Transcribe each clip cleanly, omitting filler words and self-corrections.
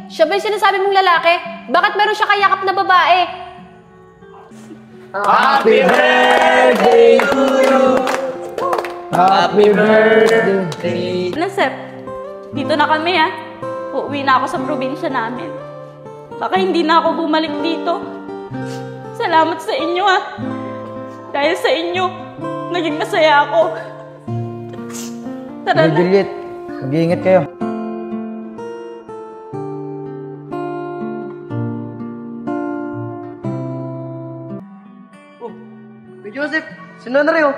Siya ba yung sinasabi mong lalaki? Bakit meron siya kayakap na babae? Happy birthday to you! Happy birthday! Ano, Sep? Dito na kami, ha? Uuwi na ako sa probinsya namin. Baka hindi na ako bumalik dito. Salamat sa inyo, ha? Dahil sa inyo, naging masaya ako. Tara na. Juliet, mag-iingat kayo. Joseph, sino na rin oh?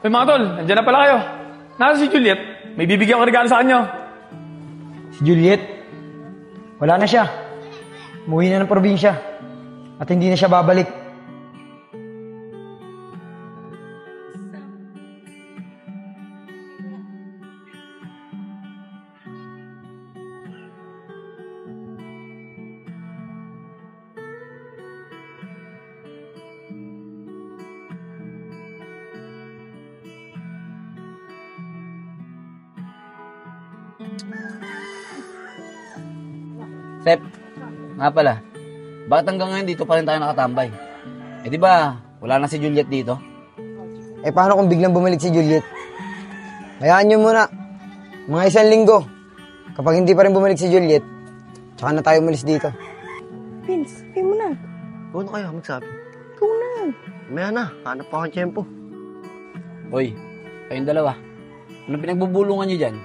Uy mga tol, nandiyan na pala kayo. Nasa si Juliet? May bibigyan ko regalo sa kanyo. Si Juliet, wala na siya. Umuwi na ng probinsya. At hindi na siya babalik. Sep, nga pala, bakit hanggang ngayon dito pa rin tayo nakatambay? Eh di ba, wala na si Juliet dito? Eh paano kung biglang bumalik si Juliet? Hayaan niyo muna. Mga 1 linggo. Kapag hindi pa rin bumalik si Juliet, tsaka na tayo umalis dito. Vince, kayo mo na. Ikaw na kayo, magsabi. Ikaw na. Maya na, hanap pa akong tiyempo. Hoy, kayong dalawa, anong pinagbubulungan niyo dyan?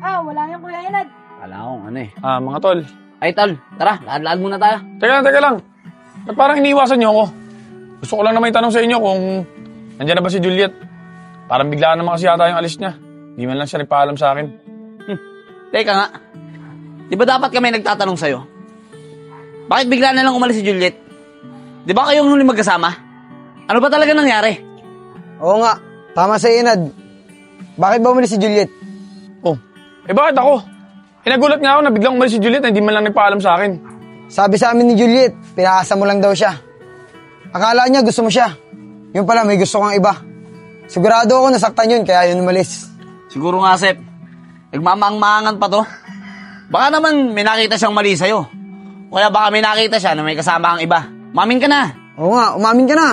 Wala yung Kuya Enad. Wala akong ano eh. Mga tol. Ay tol, tara, lakad-lakad muna tayo. Teka lang. Ba't parang iniiwasan niyo ako? Gusto ko lang na may tanong sa inyo kung nandiyan na ba si Juliet? Parang biglaan naman kasi yata yung alis niya. Hindi man lang siya nagpaalam sa akin. Teka nga, di ba dapat kami nagtatanong sa'yo? Bakit bigla na lang umalis si Juliet? Di ba kayong huli magkasama? Ano ba talaga nangyari? Oo nga, tama sa Enad. Bakit ba umalis si Juliet? Oh, bakit ako? Nagulat nga ako na biglang umalis si Juliet na hindi man lang nagpaalam sa akin. Sabi sa amin ni Juliet, pinaasa mo lang daw siya. Akala niya gusto mo siya. Yung pala, may gusto kang iba. Sigurado ako nasaktan yun, kaya yun umalis. Siguro nga, Sep. Nagmamaang-maangan pa to. Baka naman may nakita siyang mali sa'yo. O kaya baka may nakita siya na may kasama kang iba. Umamin ka na. Oo nga, umamin ka na.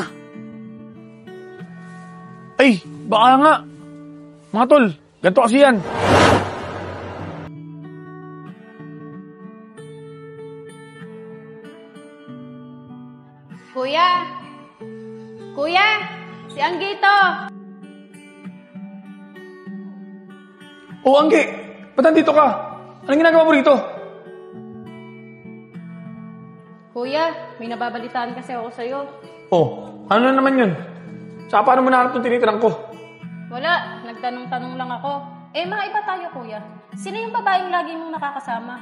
Ay, baka nga. Mga tol, ganito kasi yan. Kuya! Kuya! Si Anggito! Oh, Anggi! Ba't nandito ka? Anong ginagawa mo rito? Kuya, may nababalitaan kasi ako sa'yo. Oh, ano na naman yun? Saka paano mo nahanap itong tinitirang ko? Wala, nagtanong-tanong lang ako. Mga iba tayo, kuya. Sino yung babaeng lagi mong nakakasama?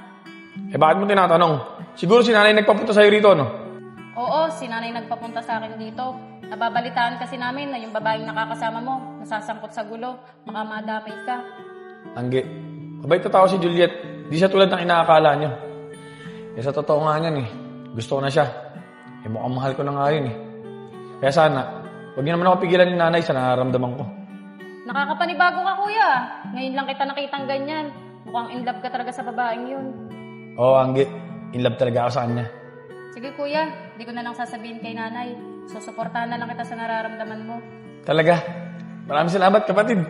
Bakit mo tinatanong? Siguro si nanay nagpapunta sa'yo rito, no? Oo, si nanay nagpapunta sa akin dito. Nababalitaan kasi namin na yung babaeng nakakasama mo, nasasangkot sa gulo, baka madamay ka. Anggi, mabait na tao si Juliet. Di siya tulad ng inaakala niyo. Sa totoo nga niyan gusto ko na siya. Mukhang mahal ko na nga yun Kaya sana, huwag niyo naman ako pigilan ni nanay sa nararamdaman ko. Nakakapanibago ka, kuya. Ngayon lang kita nakitang ganyan. Mukhang in love ka talaga sa babaeng yun. Oo, Anggi. In love talaga ako sa kanya. Sige, kuya. Di ko na lang sasabihin kay nanay. Susuportahan na lang kita sa nararamdaman mo. Talaga. Maraming salamat, kapatid.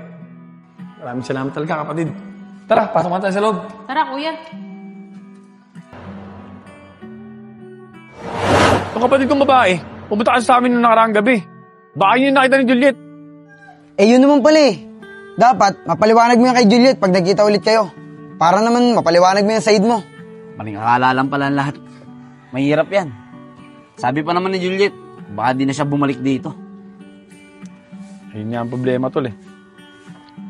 Maraming salamat talaga, kapatid. Tara, pasok na tayo sa loob. Tara, kuya. Yung kapatid kong babae, pumunta kasi sa amin noong nakaraang gabi. Baka yun yung nakita ni Juliet. Yun naman pala Dapat, mapaliwanag mo yan kay Juliet pag nagkita ulit kayo. Para naman, mapaliwanag mo yung side mo. Maling akala lang pala ang lahat. Mahirap yan. Sabi pa naman ni Juliet, baka di na siya bumalik dito. Ayun nga ang problema, tol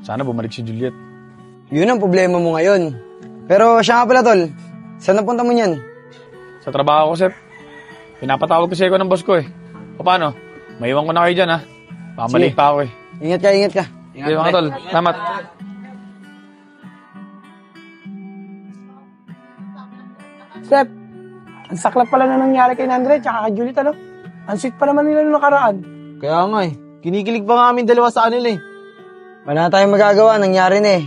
Sana bumalik si Juliet. Yun ang problema mo ngayon. Pero siya nga pala, tol. Saan napunta mo niyan? Sa trabaho ko, Sep. Pinapatawag kasi ako ng boss ko O paano? Maiwan ko na kayo dyan, ha? Pamalik Sige. pa ako Ingat ka, ingat ka. Sige, mga tol. Salamat. Sep, ang saklap pala na nangyari kay Andre tsaka kay Juliet, ano? Ang sweet pa naman nila nung nakaraan. Kaya nga kinikilig pa nga kami dalawa sa kanila Wala na tayong magagawa, nangyari na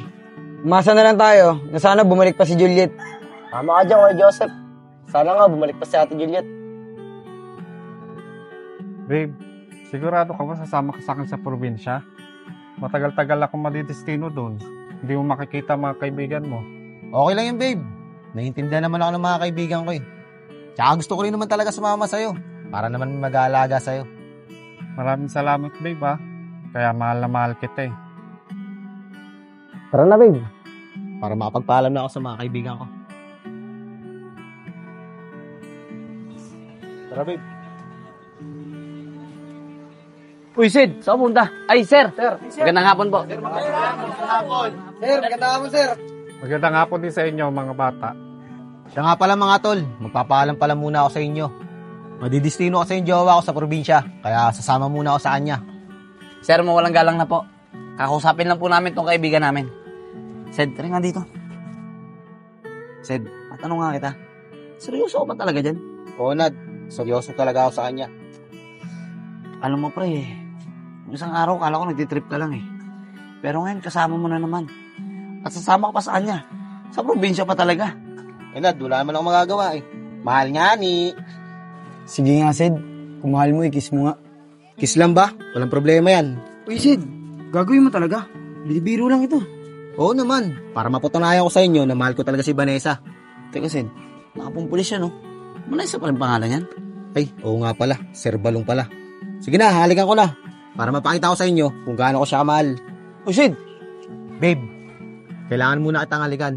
umasa na lang tayo na sana bumalik pa si Juliet. Tama ka dyan, Kuya Joseph. Sana nga bumalik pa si Ate Juliet. Babe, sigurado ka ba sasama ka sa akin sa probinsya? Matagal-tagal akong madidestino doon. Hindi mo makikita mga kaibigan mo. Okay lang yun, babe. Naiintindihan naman ako ng mga kaibigan ko eh. Tsaka gusto ko rin naman talaga sumama sa'yo. Para naman mag-aalaga sa'yo. Maraming salamat, babe ha. Kaya mahal na mahal kita eh. Tara na, babe. Para makapagpaalam na ako sa mga kaibigan ko. Tara, babe. Uy, Sid, saan punta? Ay, sir. Magandang hapon po. Sir, maganda ka mo, sir. Magandang hapon din sa inyo, mga bata. Siya nga pala mga tol, magpapaalam pala muna ako sa inyo. Madidistino kasi yung jowa ko sa probinsya, kaya sasama muna ako sa kanya. Sir, mawalang galang na po. Kakausapin lang po namin tong kaibigan namin. Sid, tara nga dito. Sid, matanong nga kita. Seryoso ka ba talaga dyan? Oo, Nad. Seryoso talaga ako sa kanya. Alam mo, pre, isang araw kala ko nagtitrip ka lang eh. Pero ngayon, kasama mo na naman. At sasama ka pa sa kanya. Sa probinsya pa talaga. Eh, Nad, wala naman akong magagawa eh. Mahal nga ni. Sige nga, Sid. Kung mahal mo, i-kiss mo nga. Kiss lang ba? Walang problema yan. Uy, Sid. Gagawin mo talaga. Bibiro lang ito. Oo naman. Para mapatunayan ko sa inyo na mahal ko talaga si Vanessa. Teka, Sid, nakapumpulis siya, no? Manaysa pa rin pangalan yan? Ay, oo nga pala. Sir Balong pala. Sige na, halikan ko na. Para mapakita ko sa inyo kung gaano ko siya kamahal. Oh, Sid! Babe, kailangan muna kitang halikan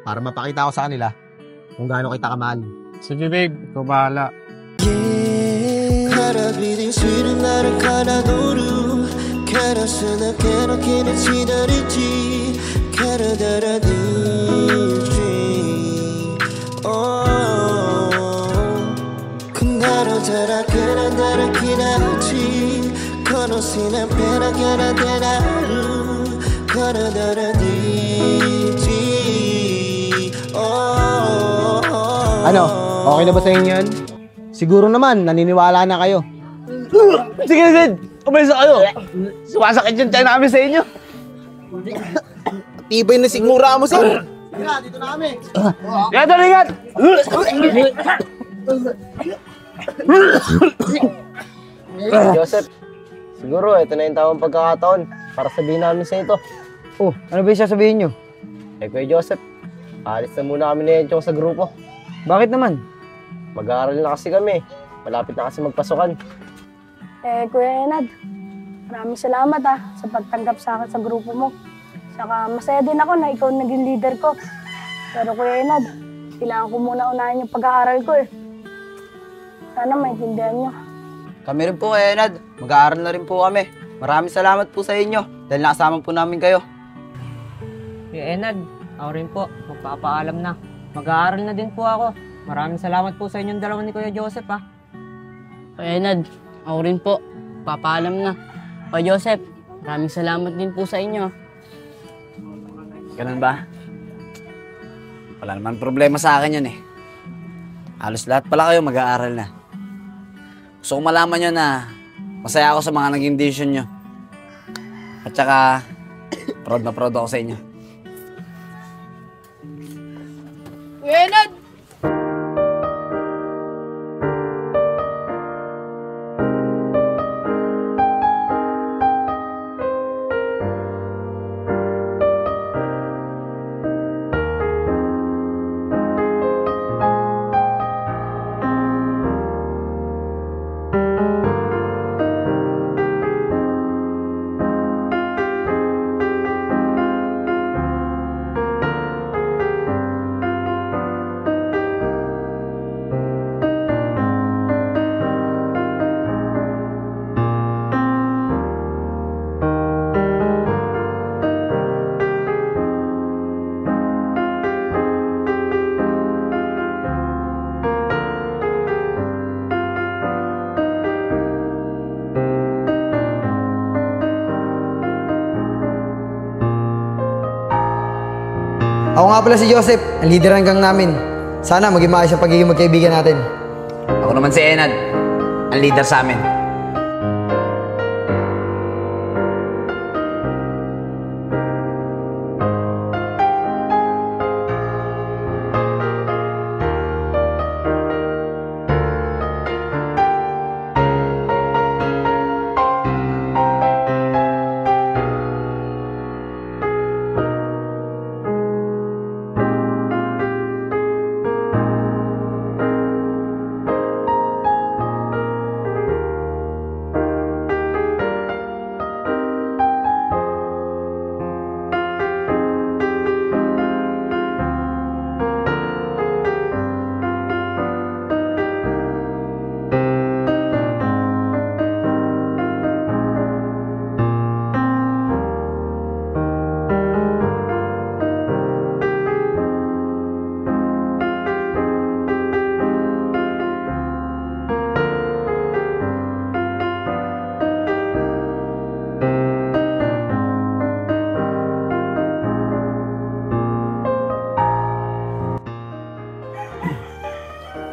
para mapakita ko sa kanila kung gaano kita kamahal. Sige, babe. Ikaw bahala. Ano? Okay na ba sa inyo yun? Siguro naman, naniniwala na kayo. Sige, Sid! Umalis na kayo! Sumasakit yung tiyan namin sa inyo. Tibay na sigmura mo, sir. Kaya talingat! Joseph, siguro ito na yung tamang pagkakataon para sabihin namin sa ito. Oh, ano ba yung sasabihin nyo? Kuya Joseph, alis na muna kami na yung sa grupo. Bakit naman? Mag-aaral na kasi kami. Malapit na kasi magpasukan. Kuya Enad, maraming salamat sa pagtanggap sa akin sa grupo mo. Saka masaya din ako na ikaw naging leader ko. Pero Kuya Enad, kailangan ko muna unahin yung pag-aaral ko eh. Sana maintindihan nyo. Kami rin po, Enad. Mag-aaral na rin po kami. Maraming salamat po sa inyo dahil nakasama po namin kayo. Kuya Enad, ako rin po. Magpapaalam na. Mag-aaral na din po ako. Maraming salamat po sa inyong dalawa ni Kuya Joseph Kuya Enad, ako rin po. Papaalam na. Kuya Joseph, maraming salamat din po sa inyo. Ganun ba? Wala naman problema sa akin yun eh. Halos lahat pala kayo mag-aaral na. Gusto ko malaman nyo na masaya ako sa mga naging decision nyo. At saka, proud na proud ako sa inyo. Kuya Enad! Ako nga pala si Joseph, ang leader ng gang namin. Sana maging maayos ang pagiging magkaibigan natin. Ako naman si Enad, ang leader sa amin.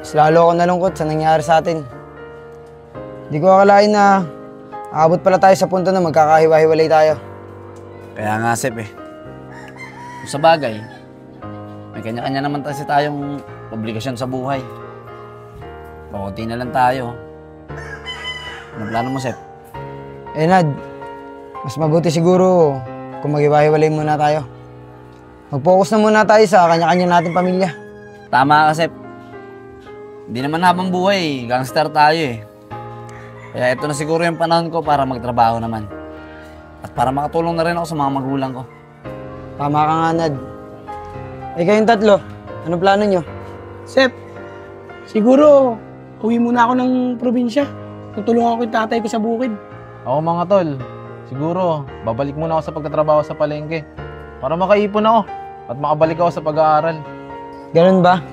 Mas lalo ako nalungkot sa nangyari sa atin. Hindi ko akalain na aabot pala tayo sa punto na magkakahiwa-hiwalay tayo. Kaya nga, Sep eh. Kung sa bagay, may kanya-kanya naman kasi tayong obligasyon sa buhay. Pakunti na lang tayo. Ano plano mo, Sep? Nad, mas mabuti siguro kung maghiwa-hiwalay muna tayo. Mag-focus na muna tayo sa kanya-kanya nating pamilya. Tama ka, Sep. Hindi naman habang buhay, gangster tayo eh. Kaya ito na siguro yung panahon ko para magtrabaho naman. At para makatulong na rin ako sa mga magulang ko. Tama ka nga, Nad. Kayong tatlo, anong plano nyo? Sep, siguro, uwi muna ako ng probinsya. Tutulungan ko yung tatay ko sa bukid. Ako mga tol, siguro, babalik muna ako sa pagtatrabaho sa palengke. Para makaipon ako at makabalik ako sa pag-aaral. Ganun ba?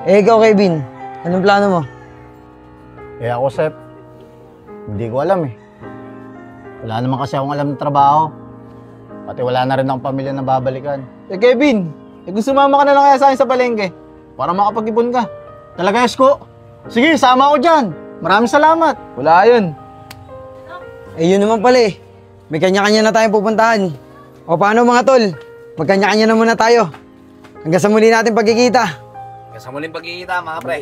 Ikaw, Kevin, anong plano mo? Ako, Sep, hindi ko alam eh. Wala naman kasi akong alam ng trabaho. Pati wala na rin akong pamilya na babalikan. Kevin, sumama ka na lang kaya sa akin sa palengke para makapag-ipon ka. Talaga, Esko? Sige, sama ako dyan. Maraming salamat. Wala yun. Yun naman pala eh. May kanya-kanya na tayong pupuntahan. O paano mga tol? Magkanya-kanya na muna tayo. Hanggang sa muli natin pagkikita. Hanggang sa muling pagkikita, mga pre.